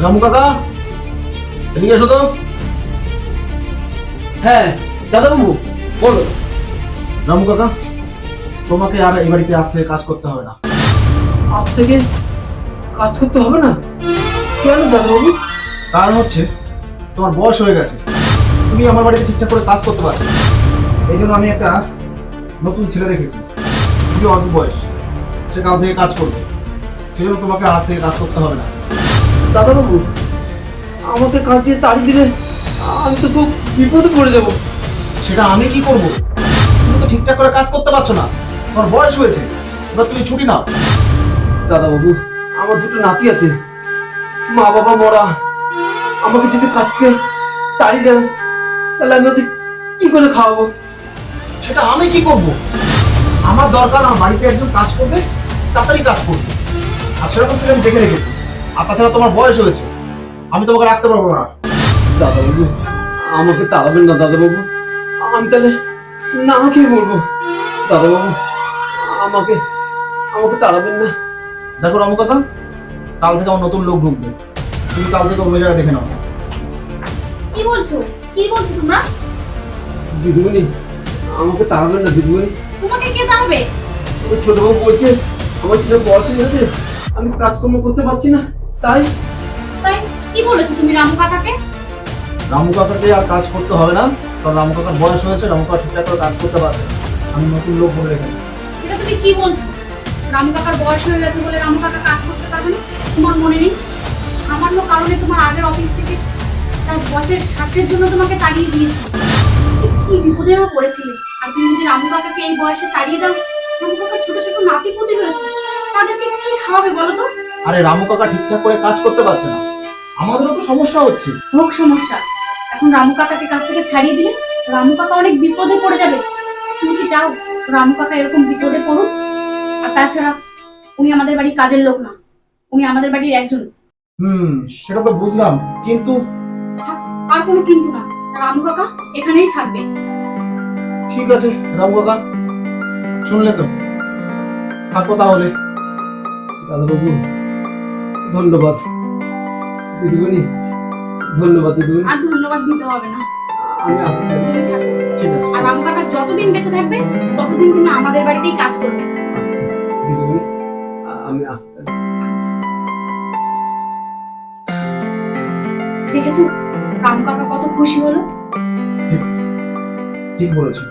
রামু কাকা, এদিকে এসো তো। হ্যাঁ দাদাবাবু, বলো। রামু কাকা, তোমাকে আর এই বাড়িতে আজ থেকে কাজ করতে হবে না। আজ থেকে কাজ করতে হবে না? কেন দাদাবাবু? কারণ হচ্ছে তোমার বয়স হয়ে গেছে, তুমি আমার বাড়িতে ঠিকঠাক করে কাজ করতে পারছো না। এই জন্য আমি একটা নতুন ছেলে রেখেছি, খুবই অল্প বয়স, সে কাল থেকে কাজ করবে। সেই জন্য তোমাকে আজ থেকে কাজ করতে হবে না। দাদাবাবু, আমাকে কাজ দিয়ে তাড়িয়ে দিলে আমি তো খুব বিপদে পড়ে যাবো। সেটা আমি কি করব? তুমি তো ঠিকঠাক করে কাজ করতে পারছো না, তোমার বয়স হয়েছে, এবার তুমি ছুটি নাও। দাদাবাবু, আমার দুটো নাতি আছে, মা বাবা মরা, আমাকে যদি কাজ থেকে তাড়িয়ে দেন তাহলে আমি ওদের কি করে খাওয়াবো? সেটা আমি কি করব? আমার দরকার আমার বাড়িতে একজন কাজ করবে, তাড়াতাড়ি কাজ করবে, আর সেরকম ছেলে আমি দেখে রেখেছি। আর তাছাড়া তোমার বয়স হয়েছে, আমি তোমাকে রাখতে পারবো না। দাদাবাবু, আমাকে তাড়াবেন না দাদাবাবু, আমি তাহলে না খেয়ে মরবো। দাদাবাবু, আমাকে আমাকে তাড়াবেন না। দেখো রামু কাকা, কাল থেকে আমার নতুন লোক ঢুকবে, তুমি কাল থেকে অন্য জায়গায় দেখে নাও। কি বলছো? কি বলছো তোমরা? দিদিমণি, আমাকে তাড়াবেন না দিদিমণি। তোমাকে কে তাড়াবে? ওই ছোটবাবু বলছে আমার কিনা বয়স হয়ে গেছে, আমি কাজকর্ম করতে পারছি না, তাই। তাই কি বলেছো তুমি রামু কাকাকে? রামু কাকাকে আর কাজ করতে হবে না, কারণ রামু কাকার বয়স হয়েছে, রামু কাকা ঠিকঠাক করে কাজ করতে পারছে না। আমি নতুন লোক বলে রেখেছি। এটা তুমি কি বলছো? রামু কাকার বয়স হয়ে গেছে বলে রামু কাকা কাজ করতে পারবে না? তোমার মনে নেই সামান্য কারণে তোমার আগের অফিস থেকে তার বসের স্বার্থের জন্য তোমাকে তাড়িয়ে দিয়েছে? কি বিপদে পড়েছিলে? আর তুমি যদি রামু কাকাকে এই বয়সে তাড়িয়ে দাও, রামু কাকার ছোট ছোট নাতিপুতি রয়েছে, তাদেরকে কি খাওয়াবে বলো তো? আরে রামু কাকা ঠিকঠাক করে কাজ করতে পারছে না, আমাদেরও তো সমস্যা হচ্ছে। হোক সমস্যা, এখন রামু কাকাকে কাছ থেকে ছাড়িয়ে দিলে রামু কাকা অনেক বিপদে পড়ে যাবে। তুমি কি চাও রামু কাকা এরকম বিপদে পড়ুক? আর তাছাড়া উনি আমাদের বাড়ির কাজের লোক না, উনি আমাদের বাড়ির একজন। সেটা তো বুঝলাম, কিন্তু থাক, আর কোনো কিন্তু না, রামু কাকা এখানেই থাকবে। ঠিক আছে রামু কাকা, শুনলে তো, থাকো তাহলে। দাদাবাবু, ধন্যবাদ। দিদিমণি, ধন্যবাদ দিদিমণি। আর ধন্যবাদ দিতে হবে না, আমি আসতে তুমি থাকো। ঠিক আছে। আর রামু কাকা যতদিন বেঁচে থাকবে ততদিন তুমি আমাদের বাড়িতেই কাজ করবে। আচ্ছা দিদিমণি, আমি আসতে। আচ্ছা, দেখেছো রামু কাকা কত খুশি হলো? ঠিক বলেছো।